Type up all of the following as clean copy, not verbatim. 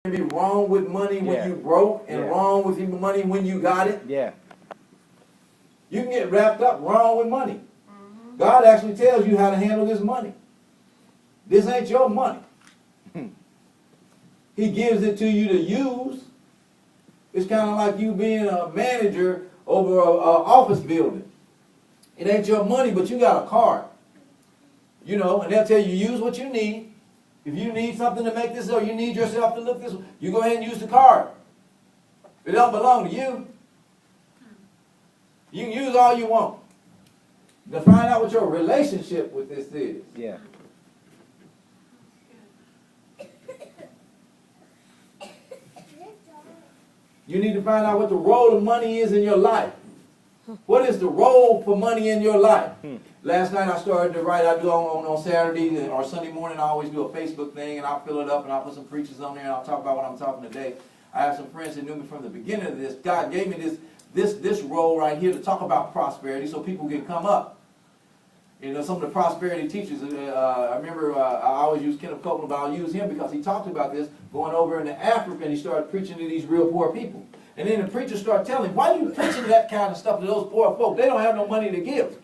can be wrong with money when you broke and wrong with money when you got it. Yeah. You can get wrapped up wrong with money. God actually tells you how to handle this money. This ain't your money. He gives it to you to use. It's kind of like you being a manager over an office building. It ain't your money, but you got a card. You know, and they'll tell you, use what you need. If you need something to make this, or you need yourself to look this, you go ahead and use the card. It don't belong to you. You can use all you want. To find out what your relationship with this is. Yeah. You need to find out what the role of money is in your life. What is the role for money in your life? Last night I started to write. I do on Saturday or Sunday morning. I always do a Facebook thing, and I'll fill it up, and I'll put some preachers on there, and I'll talk about what I'm talking today. I have some friends that knew me from the beginning of this. God gave me this role right here to talk about prosperity, so people can come up. You know, some of the prosperity teachers. I remember I always use Kenneth Copeland, but I'll use him because he talked about this going over into Africa, and he started preaching to these real poor people. And then the preacher started telling him, why are you preaching that kind of stuff to those poor folk? They don't have no money to give.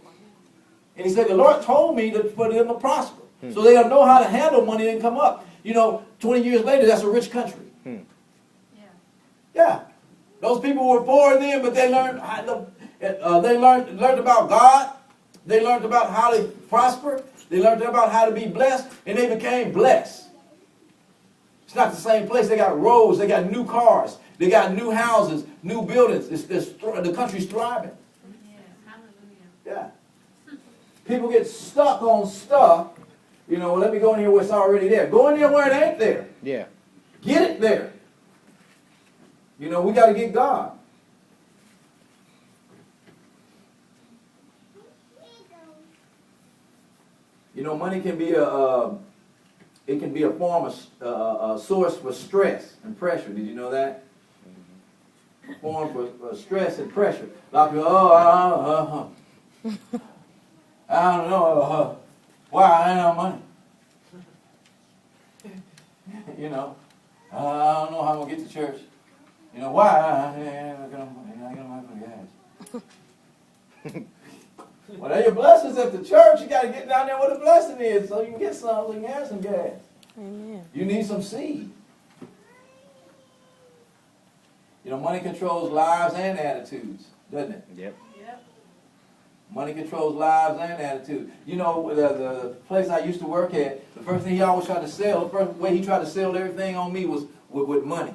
And he said, the Lord told me for them to prosper. So they'll know how to handle money and come up. You know, 20 years later, that's a rich country. Yeah. Those people were poor then, but they learned learned about God. They learned about how to prosper. They learned about how to be blessed, and they became blessed. It's not the same place. They got roads. They got new cars. They got new houses, new buildings. The country's thriving. Yeah. People get stuck on stuff. You know, let me go in here where it's already there. Go in there where it ain't there. Yeah. Get it there. You know, we got to get God. You know, money can be a form of a source for stress and pressure. Did you know that? A form for stress and pressure. A lot of people, I don't know why I ain't have money. You know, I don't know how I'm gonna get to church. You know why? I ain't gonna have no gas. Well, there your blessings at the church. You got to get down there where the blessing is so you can get some, so you can have some gas. Amen. You need some seed. You know, money controls lives and attitudes, doesn't it? Yep. Money controls lives and attitudes. You know, the place I used to work at, the first thing he always tried to sell, the first way he tried to sell everything on me was with money.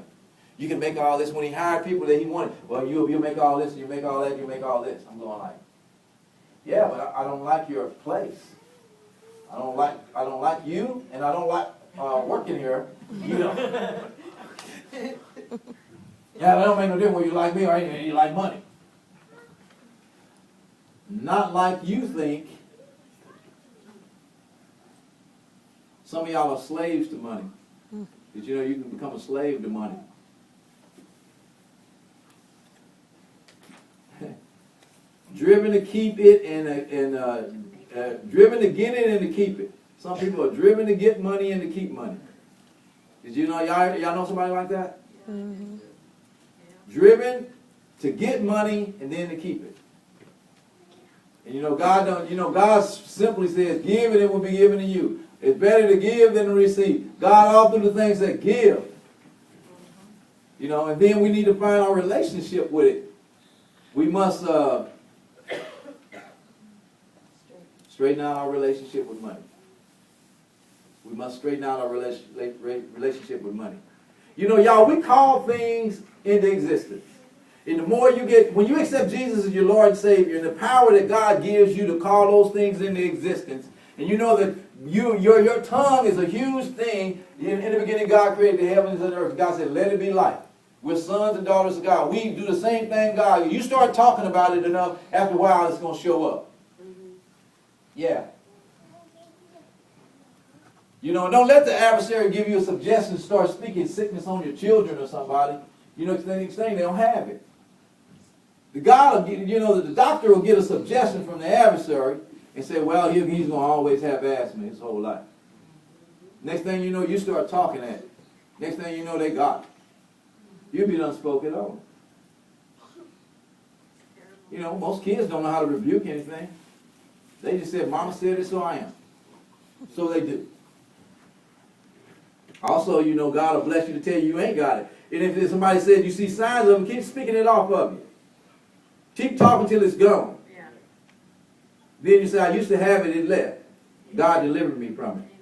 You can make all this. When he hired people that he wanted, well, you'll make all this, and you make all that, you make all this. I'm going like, yeah, but I don't like your place. I don't like you, and I don't like working here. You know. Yeah, that don't make no difference whether you like me or you like money. Not like you think. Some of y'all are slaves to money. Did you know you can become a slave to money? Driven to keep it and driven to get it and to keep it. Some people are driven to get money and to keep money. Did you know y'all know somebody like that? Mm-hmm. Driven to get money and then to keep it. And you know God simply says, give and it will be given to you. It's better to give than to receive. God offers the things that give. You know, and then we need to find our relationship with it. We must straighten out our relationship with money. We must straighten out our relationship with money. You know, y'all, we call things into existence. And the more you get, when you accept Jesus as your Lord and Savior, and the power that God gives you to call those things into existence, and you know that your tongue is a huge thing. In the beginning, God created the heavens and the earth. God said, let it be light. We're sons and daughters of God. We do the same thing God. You start talking about it enough, after a while it's going to show up. Yeah. You know, don't let the adversary give you a suggestion to start speaking sickness on your children or somebody. You know, the next thing they don't have it. The doctor will get a suggestion from the adversary and say, well, he's going to always have asthma his whole life. Next thing you know, you start talking at it. Next thing you know, they got it. You'll be done spoke it over. You know, most kids don't know how to rebuke anything. They just said, Mama said it, so I am. So they do. Also, you know, God will bless you to tell you you ain't got it. And if somebody said you see signs of them, keep speaking it off of you. Keep talking till it's gone. Yeah. Then you say, I used to have it, it left. God delivered me from it.